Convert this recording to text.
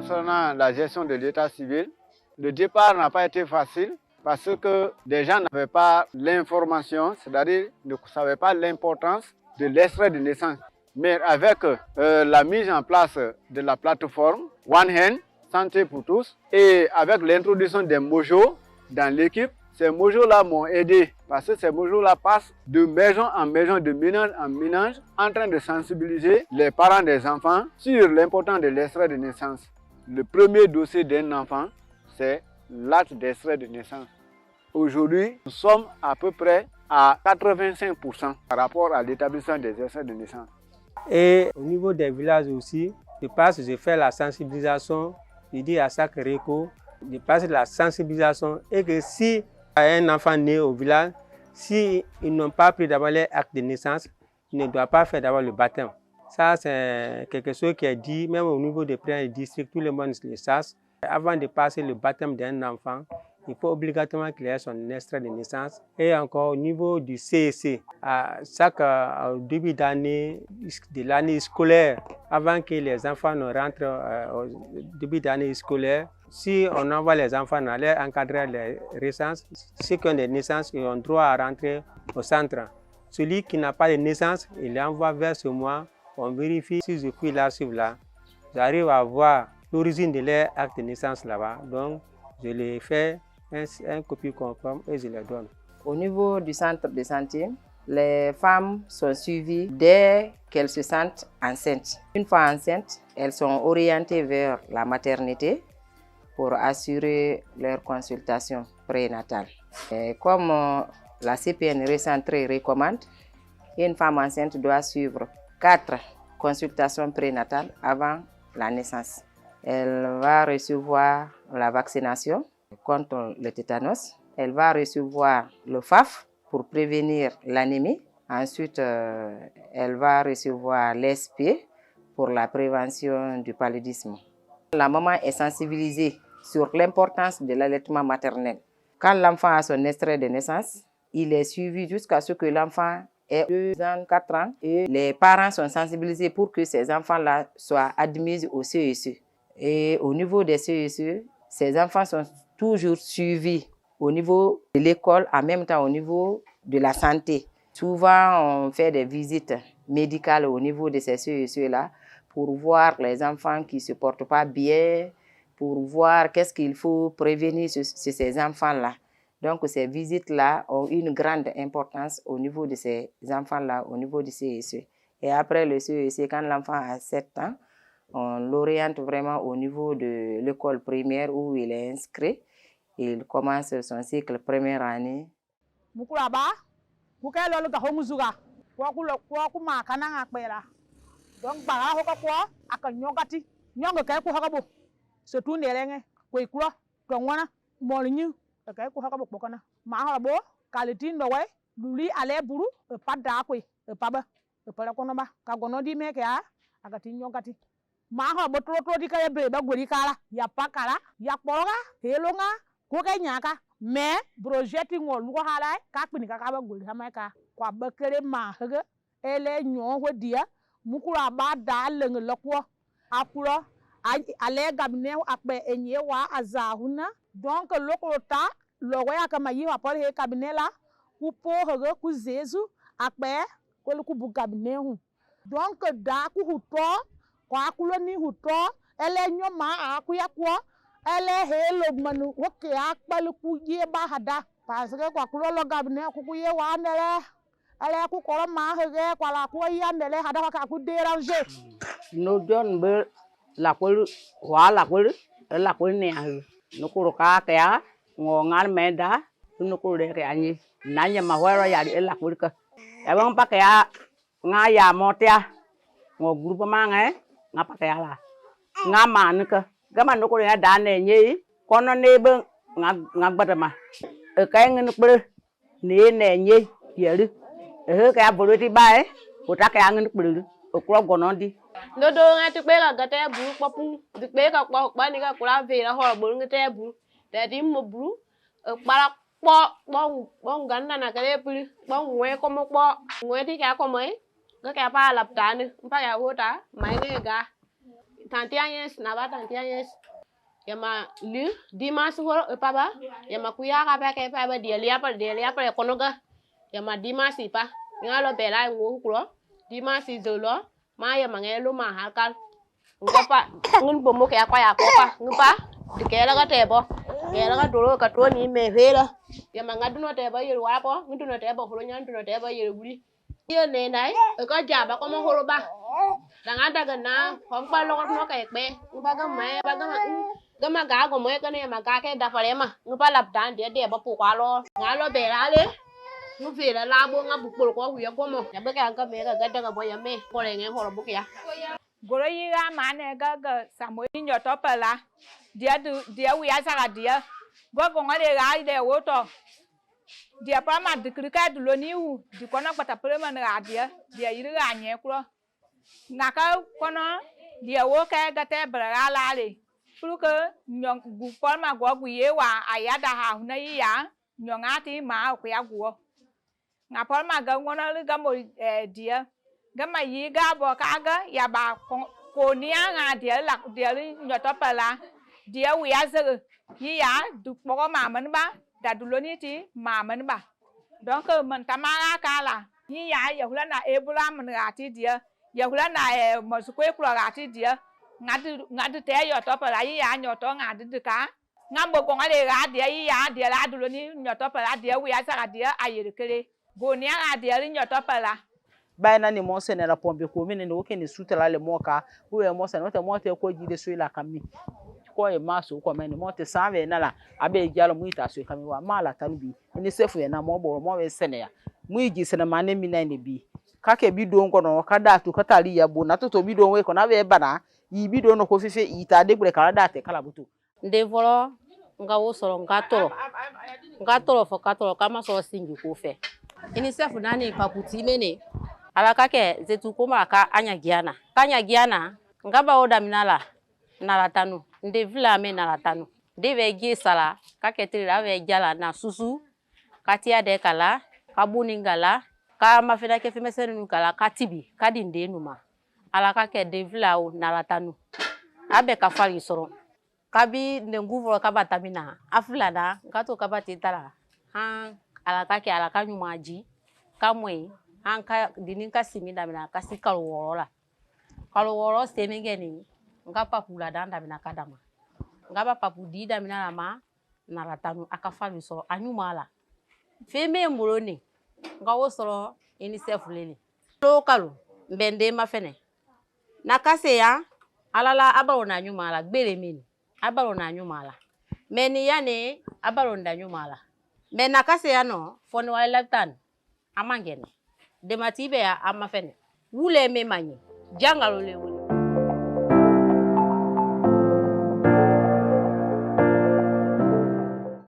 concernant la gestion de l'état civil, le départ n'a pas été facile parce que des gens n'avaient pas l'information, c'est-à-dire ne savaient pas l'importance de l'extrait de naissance. Mais avec la mise en place de la plateforme One Hand, Santé pour tous, et avec l'introduction des mojos dans l'équipe, ces mojos-là m'ont aidé parce que ces mojos-là passent de maison en maison, de ménage en ménage, en train de sensibiliser les parents des enfants sur l'importance de l'extrait de naissance. Le premier dossier d'un enfant, c'est l'acte d'extrait de naissance. Aujourd'hui, nous sommes à peu près à 85% par rapport à l'établissement des extraits de naissance. Et au niveau des villages aussi, je fais la sensibilisation, je dis à chaque réco, je passe la sensibilisation et que si un enfant né au village, s'ils n'ont pas pris d'abord les actes de naissance, ils ne doivent pas faire d'abord le baptême. Ça, c'est quelque chose qui est dit, même au niveau des présidents du district, tout le monde le sache. Avant de passer le baptême d'un enfant, il faut obligatoirement qu'il ait son extrait de naissance. Et encore au niveau du CEC, à chaque début d'année, de l'année scolaire, avant que les enfants ne rentrent au début d'année scolaire, si on envoie les enfants aller encadrer les naissances, ceux qui ont des naissances ils ont droit à rentrer au centre. Celui qui n'a pas de naissance, il envoie vers ce mois, on vérifie si je puis là, suivre là. J'arrive à voir l'origine de leur acte de naissance là-bas, donc je les fais un copie conforme et je les donne. Au niveau du centre de santé, les femmes sont suivies dès qu'elles se sentent enceintes. Une fois enceintes, elles sont orientées vers la maternité pour assurer leur consultation prénatale. Et comme la CPN recentrée recommande, une femme enceinte doit suivre 4 consultations prénatales avant la naissance. Elle va recevoir la vaccination contre le tétanos. Elle va recevoir le FAF pour prévenir l'anémie. Ensuite, elle va recevoir l'SP pour la prévention du paludisme. La maman est sensibilisée sur l'importance de l'allaitement maternel. Quand l'enfant a son extrait de naissance, il est suivi jusqu'à ce que l'enfant ait 2 ans, 4 ans. Et les parents sont sensibilisés pour que ces enfants-là soient admis au CEC. Et au niveau des CEC, ces enfants sont toujours suivis au niveau de l'école, en même temps au niveau de la santé. Souvent, on fait des visites médicales au niveau de ces CEC-là pour voir les enfants qui ne se portent pas bien, pour voir qu'est-ce qu'il faut prévenir sur ces enfants-là. Donc, ces visites-là ont une grande importance au niveau de ces enfants-là, au niveau du CEC. Et après le CEC, quand l'enfant a 7 ans, on l'oriente vraiment au niveau de l'école primaire où il est inscrit. Il commence son cycle première année. Maho botro di kaya bre ba gori kala ya pakala ya poroga helonga ko kay nyaka me projeti ngol ko hala ka kpini ka ba gori ha ka kwa bakere ma haga ele nyo ho dia mukura ba da leng lokwo akuro ale gabne akbe enye wa azahuna donc lokota logo ya kama yi wa por he kabine la ku po haga ku zezu akbe ko ku bu gabne hu donc da ku huto kwa kuloni huto ele nyoma akuya kwa ele helo manu woke akpalu ku ye ba hada parce que kwa kulolo gabne ku ye wa ndele ele ku koro ma hege kwa la ku ya ndele hada ka ku déranger no don be la ku wa la ku ne no ku ka ka ngo ngar meda no ku de ka ni nanya ma wero ya la ku ka e bang pa ka nga ya motia ngo grupo ma ngai ngapa kaya la ngama nuka gama nuko ya dane nyi kono nebe ngagbata ma e kay ngene bre ne nyi yeri e ka boloti bae ota ka ngene bre o kro gonondi dodo ngati pe ka gata bu popu pe ka kwa ni ka kula ve la ho bo ngate bu da di mo bu para po ganna na kale pu po ngwe ko mo po ngwe ti ka ko mai ga ka pa lap ta ni pa ya ho ta mai ne ga tantianyes na ba tantianyes yama li dimas hol papa yama kuya ka pa ke pa ba dia lia pa konoga yama dimas pa ngalo bela ngu kulo dimas zolo ma yama ngelo ma halkal ngapa ngun bomo ke akwa ya kopa ngpa dikela ka tebo kela ka dolo ka toni me vela yama ngaduno tebo yiru wapo nguduno tebo holo nyanduno tebo yiru guri ye ne nai ka jaba ko mo holo ba danga daga na hong pa lo no ka ekbe ngpa ga mai ba ga ma ga ko mo ka ne ma ga ke da fare ma ngpa lap dan de ba pu kwa lo ngalo bela le ngu vela la bo nga bu ko hu ya ko mo ya ba ka me ga daga bo ya me ko le nge holo bu ya goro yiga mane ga samoy nyoto pala dia wi asara dia go go ngale ga de woto dia pa ma dikrika duloni hu di kono pata pele man ga dia yiri ga nye kro ngaka kono dia wo ka ga te bra la le pruke nyong gu pol ma go gu ye wa ayada ha hu na ya nyonga ti ma ku ya go nga pol ma ga ngono ga mo dia gama yi ga bo ka ga ya ba ko ni nga dia la dia nyoto pala dia wi azere yi ya du ko ma man ba da du lo ni ti ma man ba donc man tamara kala yi ya hula na ebula man ga ti dia ya hula na mo su ko ga ti dia ngadu te yo to pala yi ya nyoto nga du ka ngambo ko ngale ga dia la du lo ni nyoto pala dia wi azara dia ayere kere go ni nga dia nyoto pala baina ni mo sene la pombe ko mine no ke ni sutela le moka we mo sene mo te ko jide so ila kami ko e maso ko mene mo te save na la abe jalo mu ita so kami wa mala tanubi ni sefu ya na mo bo mo we sene ya mu iji sene mane mi na ne bi ka ke bi do ngo no ka da to ka tali ya bo na to bi do we ko na be bana yi bi do no ko fefe ita de bre kala da te kala butu nde volo nga wo soro nga toro fo ka toro kama so singi ko fe ini sefu nani paputi mene alaka ke zetu kuma ka anya giana ngaba oda minala nala tanu nde vila me nala tanu de vegi sala ka ketri la ve jala na susu katia de kala kabuni ngala ka mafeda ke femesenu kala katibi kadinde numa alaka ke de vila o nala tanu abe ka fali soro kabi ne nguvo ka batamina afula na ngato ka batitala han alaka ke alaka nyumaji kamwe anka dininka simida mina kasi kalworo semengeni ngapa pula danda mina kadama ngaba papu dida mina lama naratanu akafalu so anyumala feme mboloni ngawo soro UNICEF lele lokalu mbende mafene nakase ya alala abalona anyumala gbere meni abalona anyumala meni yane abalonda anyumala menakase ya no foni wale lifetime amangene de matibe ya amafene wule me manyi jangalo le